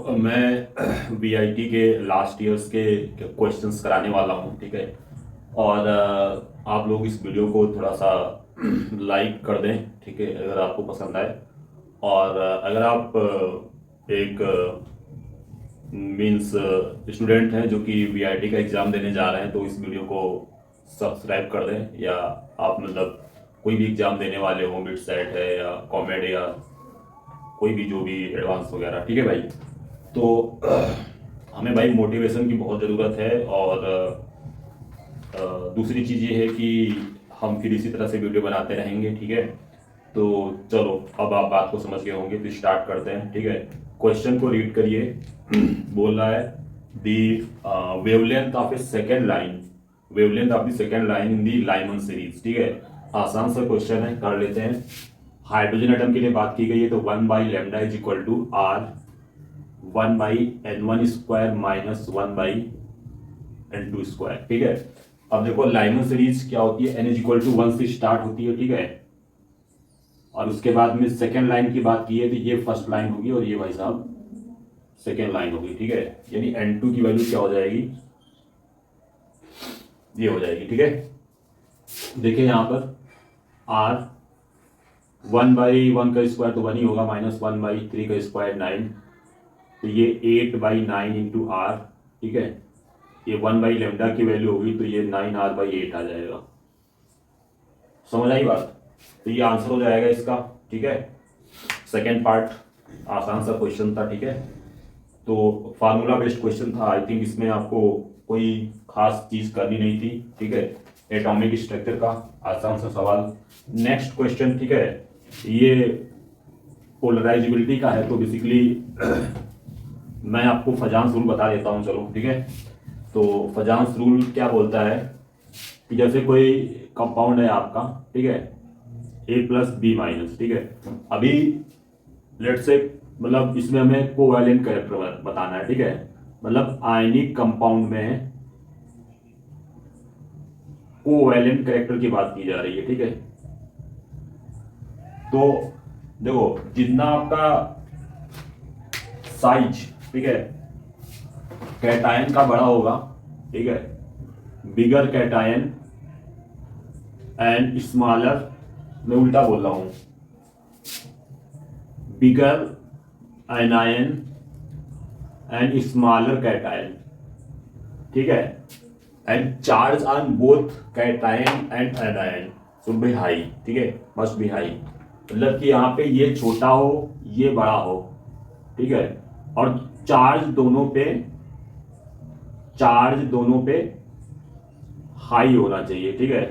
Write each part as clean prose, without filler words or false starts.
मैं वीआईटी के last years के क्वेश्चंस कराने वाला हूँ, ठीक है। और आप लोग इस वीडियो को थोड़ा सा लाइक कर दें, ठीक है, अगर आपको पसंद आए। और अगर आप एक मींस स्टूडेंट हैं जो कि वीआईटी का एग्ज़ाम देने जा रहे हैं, तो इस वीडियो को सब्सक्राइब कर दें। या आप मतलब कोई भी एग्ज़ाम देने वाले हो, मिड सेट है या कॉमेड या कोई भी जो भी एडवांस वगैरह, ठीक है भाई। तो हमें भाई मोटिवेशन की बहुत ज़रूरत है। और दूसरी चीज़ ये है कि हम फिर इसी तरह से वीडियो बनाते रहेंगे, ठीक है। तो चलो, अब आप बात को समझ गए होंगे, तो स्टार्ट करते हैं, ठीक है। क्वेश्चन को रीड करिए। बोल रहा है the wavelength of A second line, wavelength of the second line in the Lyman series, ठीक है। आसान सा क्वेश्चन है, कर लेते हैं। हाइड्रोजन एटम के लिए बात की गई है, तो 1/λ is equal to R 1/n1 square minus 1/n2 square, ठीक है। अब देखो लाइमन सीरीज क्या होती है, n इज इक्वल टू 1 से स्टार्ट होती है, ठीक है। और उसके बाद में सेकेंड लाइन की बात की है, तो ये फर्स्ट लाइन होगी और ये भाई साहब सेकेंड लाइन होगी, ठीक है। यानी n2 की वैल्यू क्या हो जाएगी, ये हो जाएगी, ठीक है। देखिए यहाँ पर R 1/1 का स्क्वायर तो 1 ही होगा, माइनस 1/3 का स्क्वायर 9, तो ये 8/9 इंटू आर, ठीक है। ये 1/λ की वैल्यू होगी, तो ये 9R/8 आ जाएगा। समझ आई बात? तो ये आंसर हो जाएगा इसका, ठीक है। सेकेंड पार्ट आसान सा क्वेश्चन था, ठीक है। तो फार्मूला बेस्ड क्वेश्चन था। आई थिंक इसमें आपको कोई खास चीज करनी नहीं थी, ठीक है। एटॉमिक स्ट्रक्चर का आसान सा सवाल। नेक्स्ट क्वेश्चन, ठीक है, ये पोलराइजेबिलिटी का है। तो बेसिकली मैं आपको फजांस रूल बता देता हूँ, चलो, ठीक है। तो फजांस रूल क्या बोलता है कि जैसे कोई कंपाउंड है आपका, ठीक है, A+B-, ठीक है। अभी लेट से मतलब इसमें हमें कोवैलेंट कैरेक्टर बताना है, ठीक है। मतलब आयनिक कंपाउंड में कोवैलेंट कैरेक्टर की बात की जा रही है, ठीक है। तो देखो जितना आपका साइज, ठीक है, कैटायन का बड़ा होगा, ठीक है, बिगर कैटायन एंड स्मॉलर, मैं उल्टा बोल रहा हूं, bigger anion and smaller cation, ठीक है, and charge on both cation and anion should be high, ठीक है, मस्ट बी हाई। मतलब कि यहाँ पे ये छोटा हो, ये बड़ा हो, ठीक है, और चार्ज दोनों पे हाई होना चाहिए, ठीक है।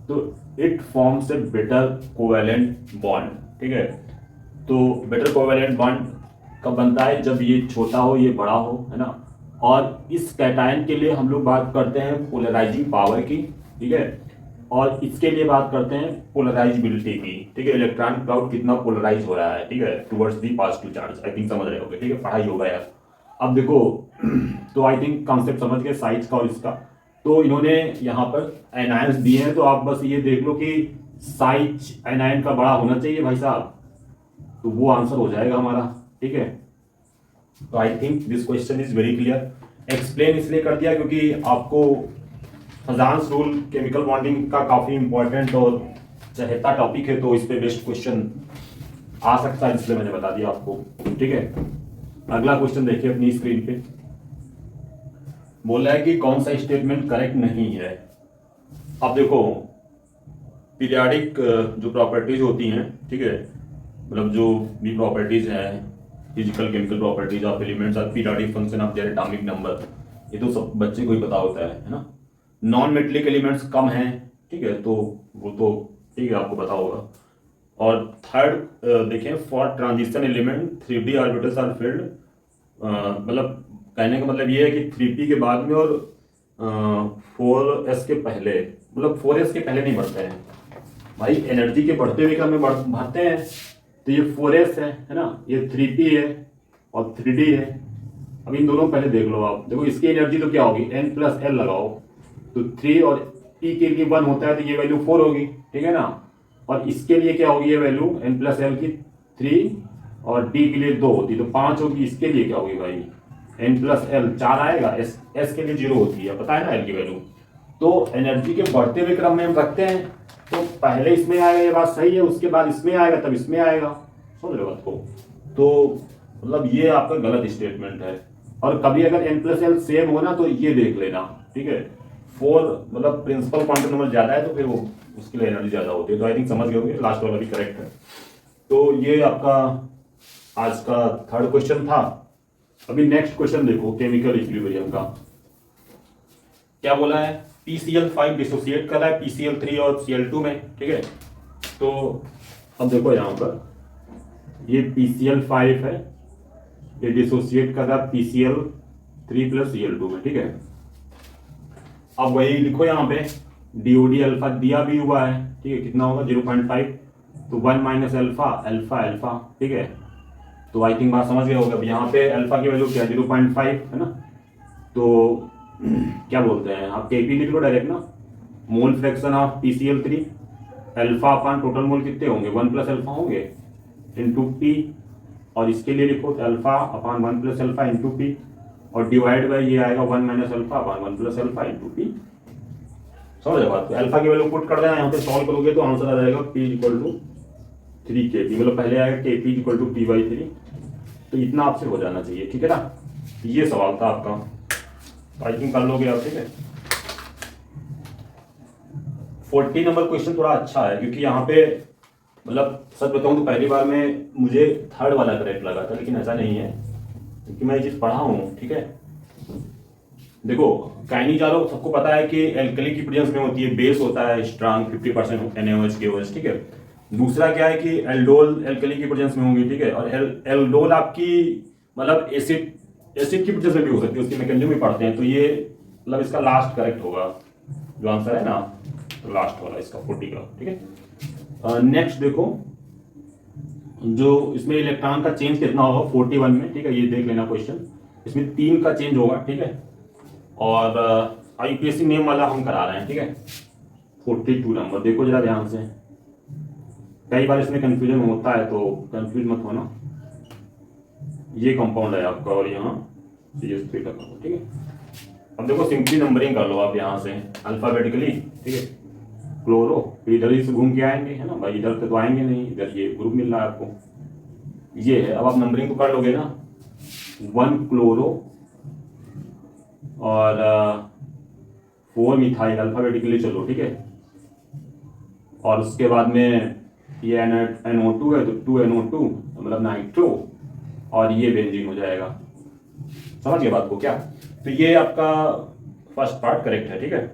तो it forms a better covalent bond, ठीक है। तो बेटर कोवैलेंट बॉन्ड कब बनता है, जब ये छोटा हो, ये बड़ा हो, है ना। और इस कैटायन के लिए हम लोग बात करते हैं पोलराइजिंग पावर की, ठीक है। और इसके लिए बात करते हैं पोलराइजिबिलिटी की, ठीक है। इलेक्ट्रॉन क्लाउड कितना पोलराइज हो रहा है, ठीक है, towards the positive charge. I think समझ रहे होगे, ठीक है, पढ़ाई होगा यार। अब देखो तो आई थिंक कॉन्सेप्ट समझ गए साइज का और इसका। तो इन्होंने यहाँ पर एनायंस दिए हैं, तो आप बस ये देख लो कि साइज एनायन का बड़ा होना चाहिए भाई साहब, तो वो आंसर हो जाएगा हमारा, ठीक है। तो I think this question is very clear. Explain इसलिए कर दिया क्योंकि आपको फजांस रूल केमिकल बॉन्डिंग का काफी इंपॉर्टेंट और चहेता टॉपिक है, तो इस पे बेस्ट क्वेश्चन आ सकता है, इसलिए मैंने बता दिया आपको, ठीक है। अगला क्वेश्चन देखिए अपनी स्क्रीन पे। बोला है कि कौन सा स्टेटमेंट करेक्ट नहीं है। अब देखो पीरियाडिक जो प्रॉपर्टीज होती हैं, ठीक है, मतलब जो भी प्रॉपर्टीज हैं, physical chemical properties of elements are periodic function of their atomic number, ये तो सब बच्चे को ही पता होता है ना। नॉन मेटेलिक एलिमेंट्स कम हैं, ठीक है, तो वो तो ठीक है, आपको पता होगा। और थर्ड देखें, for transition element 3D orbitals are filled, मतलब कहने का मतलब ये है कि 3p के बाद में और 4s के पहले, मतलब 4s के पहले नहीं बढ़ते हैं भाई, एनर्जी के बढ़ते हुए क्रम में बढ़ते हैं। तो ये 4s है ना, ये 3p है और 3d है। अब इन दोनों पहले देख लो आप, देखो इसकी एनर्जी तो क्या होगी, n+l लगाओ, तो 3 और p के लिए 1 होता है, तो ये वैल्यू 4 होगी, ठीक है ना। और इसके लिए क्या होगी ये वैल्यू n+l की 3 और डी के लिए 2 होती, तो 5 होगी। इसके लिए क्या होगी भाई, n प्लस एल 4 आएगा, एस के लिए 0 होती है, पता है ना एल की वैल्यू। तो एनर्जी के बढ़ते हुए क्रम में हम रखते हैं, तो पहले इसमें आएगा, ये बात सही है, उसके बाद इसमें आएगा, तब इसमें आएगा। समझ लो बात को। तो मतलब ये आपका गलत स्टेटमेंट है। और कभी अगर n प्लस एल सेम हो ना तो ये देख लेना, ठीक है। 4 मतलब प्रिंसिपल क्वांटम नंबर ज्यादा है तो फिर वो उसके लिए एनर्जी ज्यादा होती है। तो आई थिंक समझ गए होंगे, लास्ट वाला भी करेक्ट है। तो ये आपका आज का थर्ड क्वेश्चन था। अभी नेक्स्ट क्वेश्चन देखो, केमिकल इक्विलिब्रियम का क्या बोला है। PCl5 डिसोसिएट कर रहा है PCl3 और Cl2 में, ठीक है। तो अब देखो यहाँ पर ये PCl5 है, ये डिसोसिएट कर रहा है PCl3 प्लस Cl2 में, ठीक है। अब वही लिखो यहाँ पे, DOD अल्फा दिया भी हुआ है, ठीक है। कितना होगा 0.5, तो 1 माइनस अल्फा अल्फा अल्फा, ठीक है। तो आई थिंक बात समझ गए होगा। अब यहाँ पे अल्फा की वैल्यू क्या है 0.5 है ना। तो क्या बोलते हैं आप, केपी लिख लो डायरेक्ट ना, mole fraction of PCl3 alpha upon total mole कितने होंगे 1 प्लस अल्फा होंगे इंटू पी, और इसके लिए लिखो अल्फा अपान 1 प्लस अल्फा इंटू पी, और डिवाइड बाई ये आएगा 1 माइनस अल्फा अपान 1 प्लस अल्फा इंटू पी। समझ बात। तो अल्फा की वैल्यू पुट कर देना, यहाँ पे सॉल्व करोगे तो आंसर आ जाएगा P इक्वल टू 3 Kp, मतलब पहले आएगा Kp इक्वल टू P/3। तो इतना आपसे हो जाना चाहिए, ठीक है ना। ये सवाल था आपका, आई थिंक कर लोगे आप, ठीक है। 40 नंबर क्वेश्चन थोड़ा अच्छा है, क्योंकि यहाँ पे मतलब सच बताऊं तो पहली बार में मुझे थर्ड वाला करेक्ट लगा था, लेकिन ऐसा नहीं है, क्योंकि मैं ये चीज पढ़ा हूँ, ठीक है। देखो काइनिजालो सबको पता है कि एल्कली की प्रेजेंस में होती है, बेस होता है स्ट्रांग 50% NaOH KOH, ठीक है। दूसरा क्या है कि एल्डोल एल्कली की प्रेजेंस में होंगी, ठीक है। और एल्डोल आपकी मतलब एसिड की प्रेजेंस में भी हो सकती है, उसकी मैकेनिज्म भी पढ़ते हैं। तो ये मतलब इसका लास्ट करेक्ट होगा जो आंसर है ना, तो लास्ट वाला इसका 40 का, ठीक है। नेक्स्ट देखो, जो इसमें इलेक्ट्रॉन का चेंज कितना होगा 41 में, ठीक है। ये देख लेना क्वेश्चन, इसमें 3 का चेंज होगा, ठीक है। और IUPAC नेम वाला हम करा रहे हैं, ठीक है। 42 नंबर देखो जरा ध्यान से, कई बार इसमें कंफ्यूजन होता है, तो कंफ्यूज मत होना। ये कंपाउंड है आपका, और यहाँ CH3 का, ठीक है। अब देखो सिंपली नंबरिंग कर लो आप यहाँ से अल्फाबेटिकली, ठीक है। क्लोरो इधर ही से घूम के आएंगे, है ना भाई, इधर से तो आएंगे नहीं, इधर ये ग्रुप मिल रहा है आपको, ये है। अब आप नंबरिंग को कर लोगे ना, 1 क्लोरो और 4 मिथाइल अल्फाबेटिकली चलो, ठीक है। और उसके बाद में ये NO2 है, तो 2 NO2 मतलब नाइट्रो, और ये बेंजीन हो जाएगा। समझ गए बात को क्या। तो ये आपका फर्स्ट पार्ट करेक्ट है, ठीक है।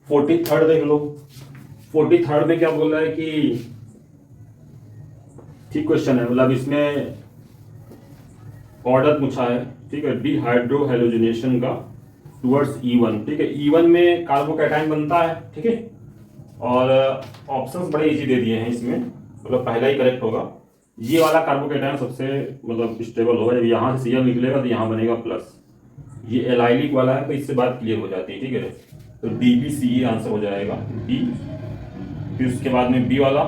43rd देख लो। 43rd में क्या बोल रहा है कि ठीक क्वेश्चन है, मतलब इसमें ऑर्डर पूछा है, ठीक है, डिहाइड्रोहेलोजिनेशन का टुवर्ड्स E1, ठीक है। E1 में कार्बोकैटायन बनता है, ठीक है। और ऑप्शंस बड़े इजी दे दिए हैं इसमें, मतलब पहला ही करेक्ट होगा। ये वाला कार्बोकैटायन सबसे मतलब स्टेबल होगा, जब यहाँ से Cl निकलेगा तो यहाँ बनेगा प्लस। ये एलाइलिक वाला है, तो इससे बात क्लियर हो जाती है, ठीक है। तो DBCE आंसर हो जाएगा D, फिर उसके बाद में B वाला,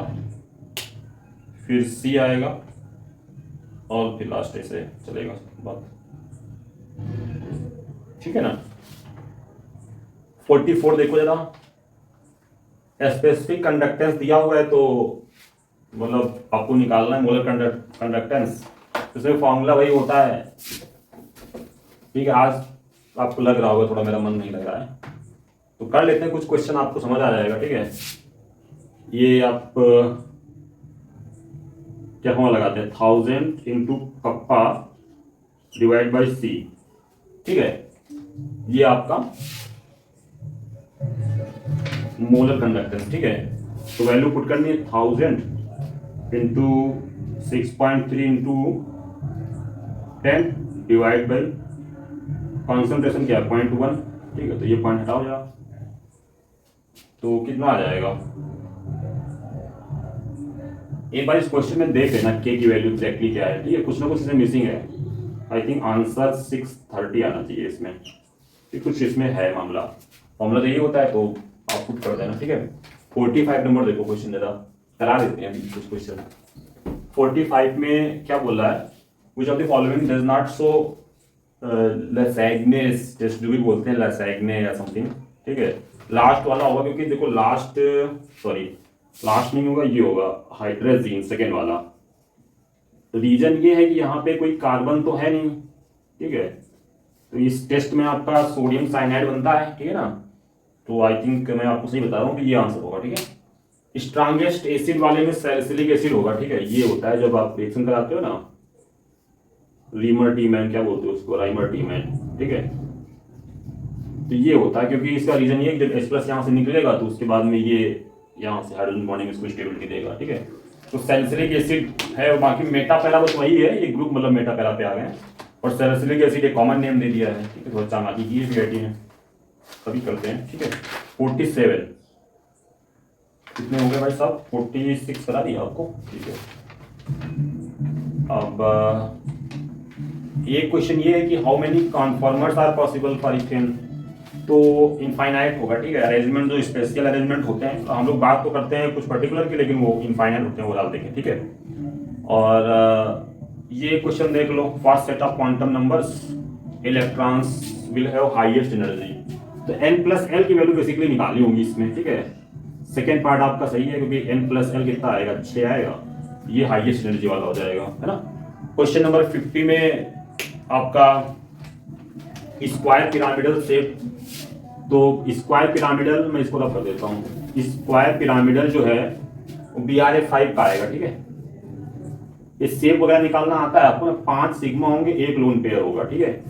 फिर C आएगा, और फिर लास्ट ऐसे चलेगा बात, ठीक है ना। 44 देखो जरा, स्पेसिफिक कंडक्टेंस दिया हुआ है, तो मतलब आपको निकालना है मोलर कंडक्टेंस। इसमें फॉर्मूला वही होता है, ठीक है। आज आपको लग रहा होगा थोड़ा मेरा मन नहीं लग रहा है, तो कर लेते हैं कुछ क्वेश्चन, आपको समझ आ जाएगा, ठीक है। ये आप क्या फॉर्मूला लगाते हैं, 1000 into kappa divide by C, ठीक है। ये आपका मोलर कंडक्टेंस, ठीक है। तो वैल्यू पुट करनी है 1000 into 6.3 into 10 divide by concentration क्या है 0.1, ठीक है। तो ये पॉइंट हटाओ जरा, तो कितना आ जाएगा। एक बार इस क्वेश्चन में देख लेना K की वैल्यू एग्जैक्टली क्या है, ठीक है। कुछ ना कुछ इसमें मिसिंग है, आई थिंक आंसर 630 आना चाहिए इसमें, कुछ इसमें है मामला तो यही होता है, तो आप पुट कर देना, ठीक है। 45 नंबर देखो क्वेश्चन, जरा करा देते हैं कुछ क्वेश्चन। 45 में क्या बोल रहा है, which of the following does not show Lassaigne's test, जो भी बोलते हैं लैसाग्ने या समथिंग, ठीक है। लास्ट वाला होगा, क्योंकि देखो लास्ट, सॉरी लास्ट नहीं होगा, ये होगा हाइड्रोजीन सेकेंड वाला। रीजन ये है कि यहाँ पे कोई कार्बन तो है नहीं, ठीक है। तो इस टेस्ट में आपका सोडियम साइनाइड बनता है, ठीक है ना। तो आई थिंक मैं आपको सही बता रहा हूँ कि ये आंसर होगा, ठीक है। स्ट्रांगेस्ट एसिड वाले में सैलिसिलिक एसिड होगा, ठीक है। ये होता है जब आप रिएक्शन कराते हो ना, रीमर टीमैन क्या बोलते हो उसको, राइमर टीमैन, ठीक है। तो ये होता है, क्योंकि इसका रीजन ये है कि जब H+ यहाँ से निकलेगा तो उसके बाद में ये यहाँ से हाइड्रोजन बॉन्डिंग इसको स्टेबिलिटी देगा, ठीक है। तो सैलिसिलिक एसिड है, और बाकी मेटा पैरा बस वही है, ये ग्रुप मतलब मेटा पैरा पे आ गए, और सैलिसिलिक एसिड एक कॉमन नेम दे दिया है, ठीक है। थोड़ा चालाकी की है में कभी करते हैं, ठीक है। 47 कितने हो गए भाई साहब, 46 करा दिया आपको, ठीक है। अब ये क्वेश्चन ये है कि how many conformers are possible for ethane. तो इनफाइनाइट होगा, ठीक है। अरेंजमेंट जो स्पेशल अरेंजमेंट होते हैं, तो हम लोग बात तो करते हैं कुछ पर्टिकुलर की, लेकिन वो इनफाइनाइट होते हैं, वो डाल देंगे, ठीक है। और ये क्वेश्चन देख लो, first set of quantum numbers electrons will have highest energy. तो n+l की वैल्यू बेसिकली निकाली होंगी इसमें, ठीक है। सेकेंड पार्ट आपका सही है, क्योंकि n+l कितना आएगा, 6 आएगा, ये हाईएस्ट एनर्जी वाला हो जाएगा, है ना। क्वेश्चन नंबर 50 में आपका स्क्वायर पिरामिडल शेप, तो स्क्वायर पिरामिडल मैं इसको रफ कर देता हूँ। स्क्वायर पिरामिडल जो है वो BrF5 का आएगा, ठीक है। इस शेप वगैरह निकालना आता है आपको, 5 सिग्मा होंगे, 1 लोन पेयर होगा, ठीक है।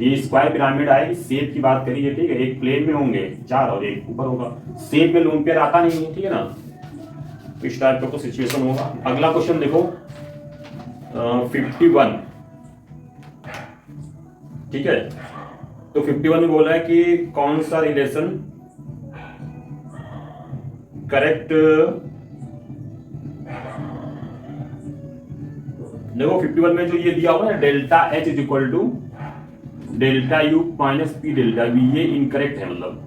ये स्क्वायर पिरामिड आएगी, शेप की बात करिए, ठीक है। एक प्लेन में होंगे 4 और एक ऊपर होगा, शेप में लोन पेयर आता नहीं है, ठीक है ना। तो इस टाइप का कुछ सिचुएशन होगा। अगला क्वेश्चन देखो 51, ठीक है। तो 51 में बोला है कि कौन सा रिलेशन करेक्ट, देखो 51 में जो ये दिया हुआ है delta H is equal to delta U minus P delta V, ये इनकरेक्ट है, मतलब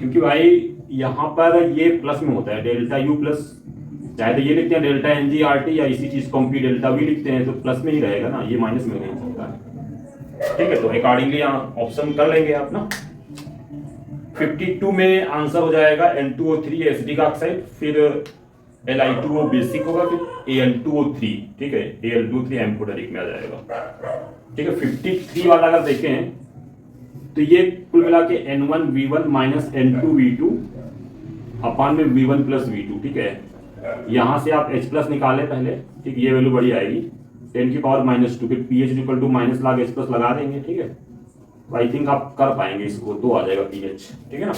क्योंकि भाई यहाँ पर ये प्लस में होता है डेल्टा U प्लस, चाहे तो ये लिखते हैं डेल्टा NGRT या इसी चीज को हम P डेल्टा V लिखते हैं, तो प्लस में ही रहेगा ना, ये माइनस में नहीं हो सकता है, ठीक है। तो अकॉर्डिंगली ऑप्शन कर लेंगे आप ना। 52 में आंसर हो जाएगा N2O3 एसिडिक ऑक्साइड, फिर Li2O बेसिक होगा, फिर Al2O3, ठीक है। Al2O3 एम्फोटेरिक में आ जाएगा, ठीक है। 53 वाला अगर देखें तो ये कुल मिला के N1V1 माइनस N2V2 अपान में V1 प्लस V2, ठीक है। यहाँ से आप H+ निकालें पहले, ठीक, ये वैल्यू बड़ी आएगी 10 की पावर -2, फिर pH equal to minus log H+ लगा देंगे, ठीक है। तो आई थिंक आप कर पाएंगे इसको, 2 आ जाएगा pH, ठीक है ना।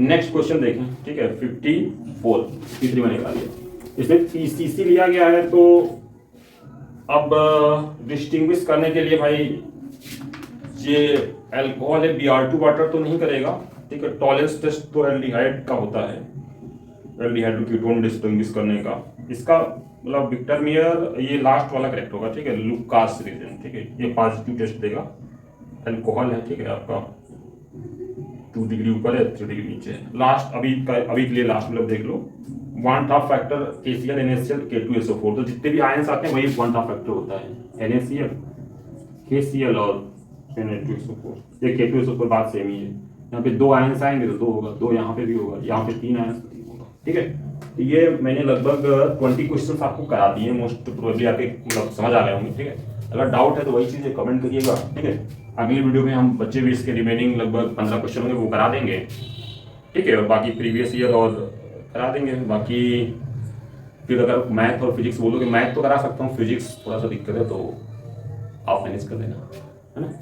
नेक्स्ट क्वेश्चन देखें, ठीक है। 54 तीसरी में निकालिए, इसमें PCC लिया गया है। तो अब डिस्टिंग्विश करने के लिए भाई ये अल्कोहल है, Br2 वाटर तो नहीं करेगा, ठीक है। टॉलरेंस टेस्ट तो एल्डिहाइड का होता है, एल्डिहाइड कीटोन डिस्टिंग्विश करने का। इसका मतलब विक्टर मेयर, ये लास्ट वाला करेक्ट होगा, ठीक है। लुकास रीजन, ठीक है, ये पॉजिटिव टेस्ट देगा। अल्कोहल है, ठीक है, आपका 2 डिग्री ऊपर है, 3 डिग्री नीचे है। लास्ट अभी के लिए लास्ट मतलब देख लो, 1/2 फैक्टर KCl NaCl K2SO4, तो जितने भी आयंस आते हैं वही 1/2 फैक्टर होता है, NaCl KCl और Na2SO4। ये K2SO4 बात सेम ही है, यहाँ पे 2 आयंस आएंगे तो 2 होगा, 2 यहाँ पे भी होगा, यहाँ पे 3 आयंस तो 3 होगा, ठीक है। तो ये मैंने लगभग 20 क्वेश्चन आपको करा दिए, मोस्ट प्रोबेबली आपके मतलब समझ आ गए होंगे, ठीक है। अगर डाउट है तो वही चीज़ें कमेंट करिएगा, ठीक है। अगली वीडियो में हम बच्चे भी इसके रिमेनिंग लगभग 15 क्वेश्चन होंगे वो करा देंगे, ठीक है। और बाकी प्रीवियस ईयर और करा देंगे। बाकी फिर अगर मैथ और फिजिक्स बोलोगे, मैथ तो करा सकता हूँ, फिजिक्स थोड़ा सा दिक्कत है, तो आप मैनेज कर लेना, है ना।